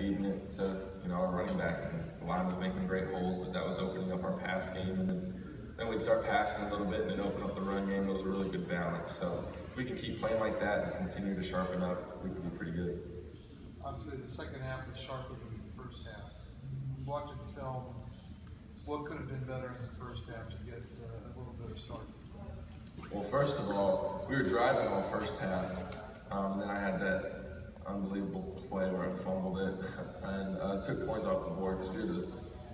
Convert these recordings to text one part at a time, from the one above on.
feeding it to our running backs, and the line was making great holes, but that was opening up our pass game, and then we'd start passing a little bit and then open up the run game. It was a really good balance. So if we can keep playing like that and continue to sharpen up, we can be pretty good. Obviously, the second half was sharper than the first half. Watching film, what could have been better in the first half to get a little bit of start? Well, first of all, we were driving all first half, and then I had that unbelievable play where I fumbled it and took points off the board because we had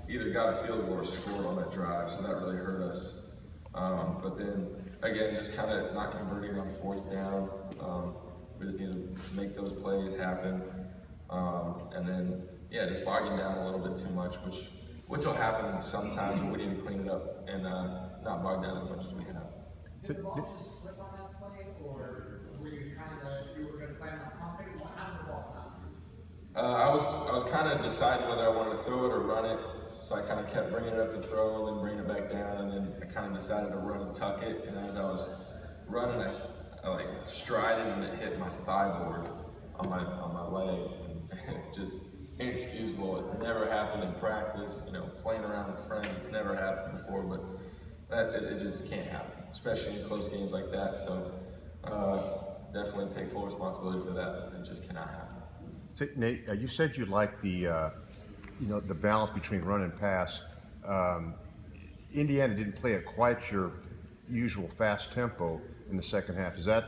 either got a field goal or scored on that drive, so that really hurt us. But then, again, just kind of not converting on fourth down. We just need to make those plays happen. And then, yeah, just bogging down a little bit too much, which will happen sometimes, but we need to clean it up and not bog down as much as we have. Did the ball just slip on that play, or were you were going to plan on pumping? How did the ball come? I was kind of deciding whether I wanted to throw it or run it, so I kind of kept bringing it up to throw and then bringing it back down, and then I kind of decided to run and tuck it, and as I was running, I like strided and it hit my thigh board on my leg, and it's just inexcusable. It never happened in practice, playing around with friends, it's never happened before, but it just can't happen, especially in close games like that, so definitely take full responsibility for that. It just cannot happen. So, Nate, you said you like the the balance between run and pass. Indiana didn't play at quite your usual fast tempo in the second half. Is that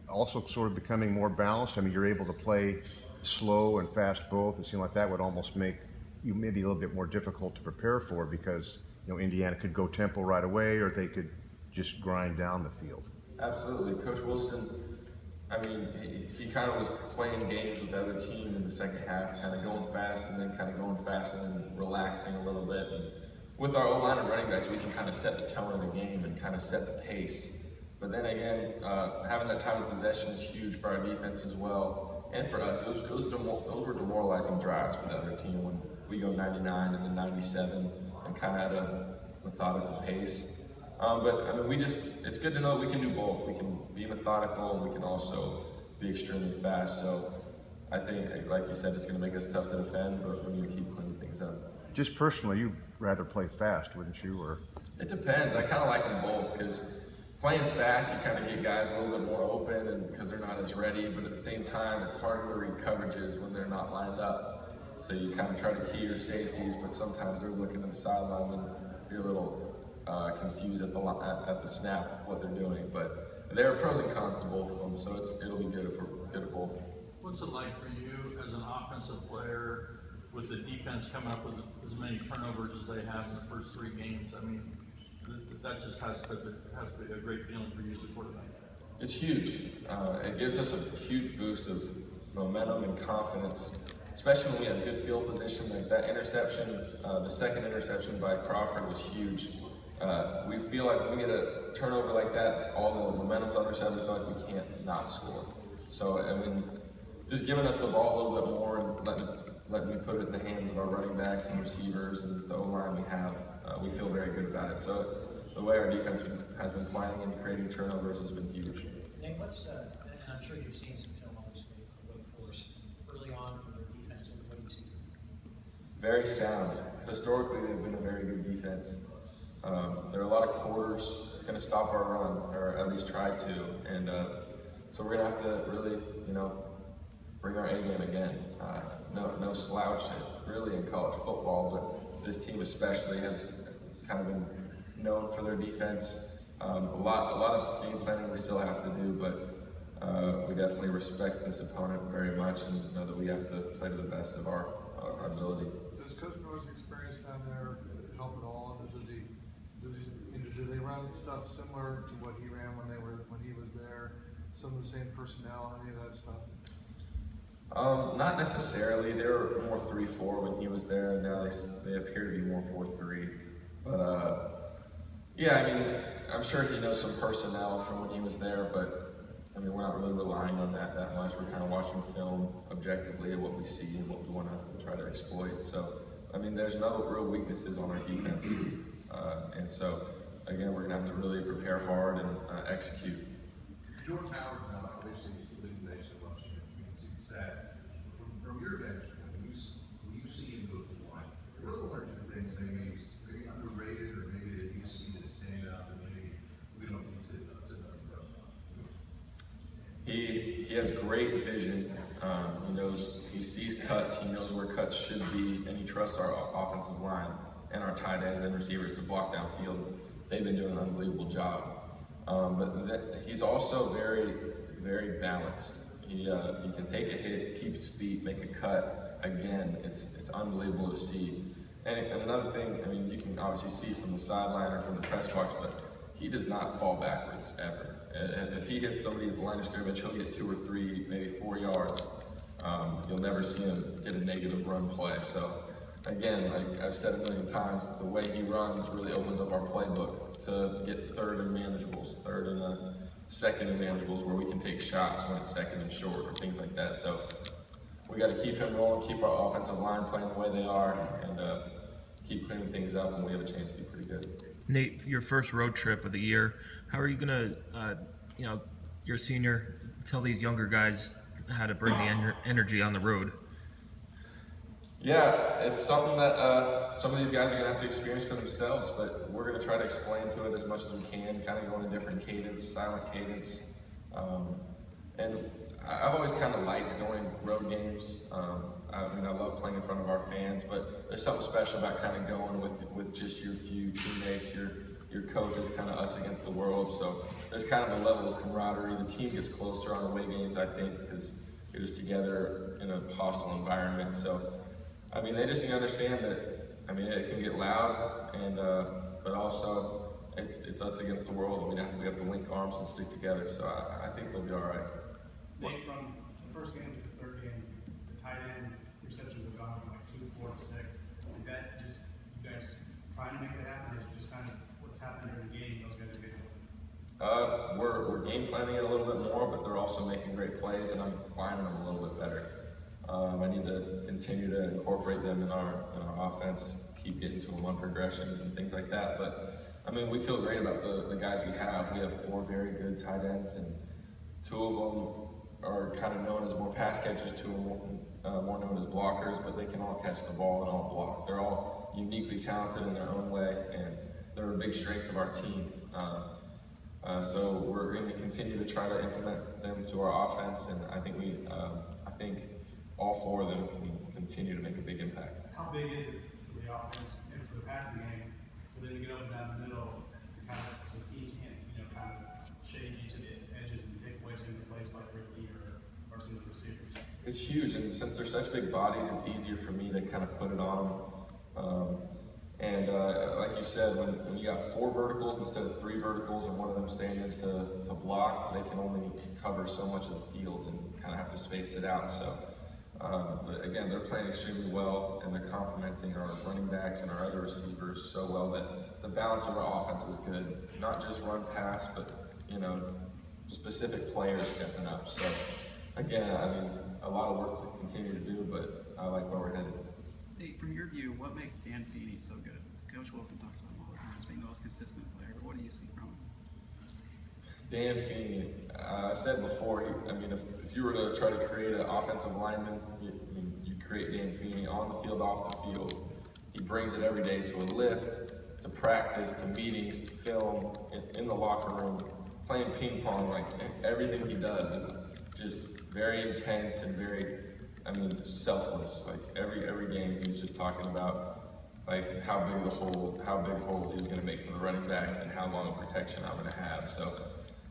also sort of becoming more balanced? I mean, you're able to play slow and fast both. It seemed like that would almost make you maybe a little bit more difficult to prepare for because Indiana could go tempo right away, or they could just grind down the field. Absolutely. Coach Wilson, I mean, he kind of was playing games with the other team in the second half, kind of going fast and then kind of going fast and then relaxing a little bit. And with our O-line and running backs, we can kind of set the tone of the game and kind of set the pace. But then again, having that time of possession is huge for our defense as well, and for us. Those were demoralizing drives for the other team when we go 99 and then 97 and kind of at a methodical pace. But I mean, it's good to know that we can do both. We can be methodical and we can also be extremely fast. So I think, like you said, it's going to make us tough to defend, but we need to keep cleaning things up. Just personally, you'd rather play fast, wouldn't you? Or it depends. I kind of like them both because playing fast, you kind of get guys a little bit more open and because they're not as ready, but at the same time, it's harder to read coverages when they're not lined up. So you kind of try to key your safeties, but sometimes they're looking at the sideline and you're a little confused at the snap what they're doing. But there are pros and cons to both of them, so it'll be good if we're good at both. What's it like for you as an offensive player with the defense coming up with as many turnovers as they have in the first three games? I mean, that just has to be a great feeling for you as a quarterback. It's huge. It gives us a huge boost of momentum and confidence, especially when we have good field position. Like that interception, the second interception by Crawford was huge. We feel like when we get a turnover like that, all the momentum's on our side, we feel like we can't not score. So, I mean, just giving us the ball a little bit more and letting me put it in the hands of our running backs and receivers and the O-line we have, we feel very good about it. So the way our defense has been playing and creating turnovers has been huge. Nick, and I'm sure you've seen some film obviously of Wake Forest early on from their defense. What do you see? Very sound. Historically, they've been a very good defense. There are a lot of quarters going to stop our run, or at least try to, and so we're going to have to really, bring our A game again. No slouch, really, in college football, but this team especially has kind of been known for their defense. A lot of game planning we still have to do, but we definitely respect this opponent very much and know that we have to play to the best of our ability. Does Coach Moore's experience down there help at all? Do they run stuff similar to what he ran when he was there? Some of the same personnel, any of that stuff? Not necessarily. They were more 3-4 when he was there, and now they appear to be more 4-3. But yeah, I mean, I'm sure he knows some personnel from when he was there, but I mean, we're not really relying on that much. We're kind of watching film objectively at what we see and what we want to try to exploit. So, I mean, there's no real weaknesses on our defense, and so again, we're gonna have to really prepare hard and execute. Jordan Howard, obviously, has been based on success. From your vantage point, has great vision. He sees cuts, he knows where cuts should be, and he trusts our offensive line and our tight ends and receivers to block downfield. They've been doing an unbelievable job. He's also very, very balanced. He can take a hit, keep his feet, make a cut. Again, it's unbelievable to see. And another thing, I mean, you can obviously see from the sideline or from the press box, but he does not fall backwards ever. And if he hits somebody at the line of scrimmage, he'll get 2 or 3, maybe 4 yards. You'll never see him get a negative run play. So again, like I've said a million times, the way he runs really opens up our playbook to get third and manageables, third and second and manageables where we can take shots when it's second and short or things like that. So we got to keep him rolling, keep our offensive line playing the way they are, and keep cleaning things up, and we have a chance to be pretty good. Nate, your first road trip of the year, how are you going to, you're a senior, tell these younger guys how to bring the energy on the road? Yeah, it's something that some of these guys are going to have to experience for themselves, but we're going to try to explain to it as much as we can, kind of go in a different cadence, silent cadence. And I've always kind of liked going road games. I love playing in front of our fans, but there's something special about kind of going with just your few teammates, your coaches, kind of us against the world. So there's kind of a level of camaraderie. The team gets closer on away games, I think, because you're just together in a hostile environment. So, I mean, they just need to understand that, I mean, it can get loud, and but also it's us against the world. We have to link arms and stick together. So I think they'll be all right. Nate, from the first game to the third game, the tight end receptions have gone from like 2 to 4 to 6. Is that just you guys trying to make it happen, or is it just kind of what's happening during the game? Those guys are getting We're game planning it a little bit more, but they're also making great plays, and I'm finding them a little bit better. I need to continue to incorporate them in our offense, keep getting to them on progressions and things like that. But I mean, we feel great about the guys we have. We have 4 very good tight ends, and 2 of them are kind of known as more pass catchers, 2 are more known as blockers, but they can all catch the ball and all block. They're all uniquely talented in their own way, and they're a big strength of our team. So we're going to continue to try to implement them to our offense, and I think all 4 of them can continue to make a big impact. How big is it for the offense and for the passing game for them to get up and down the middle, kind of so he can't, kind of shade you to the edges and take away some of the plays like Ricky or some of the receivers? It's huge, and since they're such big bodies, it's easier for me to kind of put it on them. Like you said, when you got 4 verticals instead of 3 verticals and one of them standing to block, they can only cover so much of the field and kind of have to space it out. So, but again, they're playing extremely well, and they're complementing our running backs and our other receivers so well that the balance of our offense is good. Not just run pass, but specific players stepping up. So again, I mean, a lot of work to continue to do, but I like where we're headed. Nate, from your view, what makes Dan Feeney so good? Coach Wilson talks about him all the time as being the most consistent player, but what do you see from him? Dan Feeney, I said before, if you were to try to create an offensive lineman, you create Dan Feeney on the field, off the field. He brings it every day to a lift, to practice, to meetings, to film, in the locker room, playing ping pong. Like everything he does is just very intense and very, selfless. Like every game, he's just talking about like how big holes he's going to make for the running backs and how long of protection I'm going to have. So,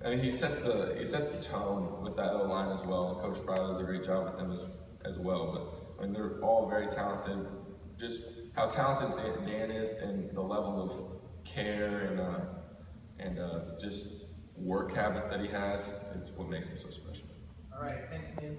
he sets the tone with that O-line as well. Coach Fry does a great job with them as well. But they're all very talented. Just how talented Dan is and the level of care and just work habits that he has is what makes him so special. All right, thanks, Nate.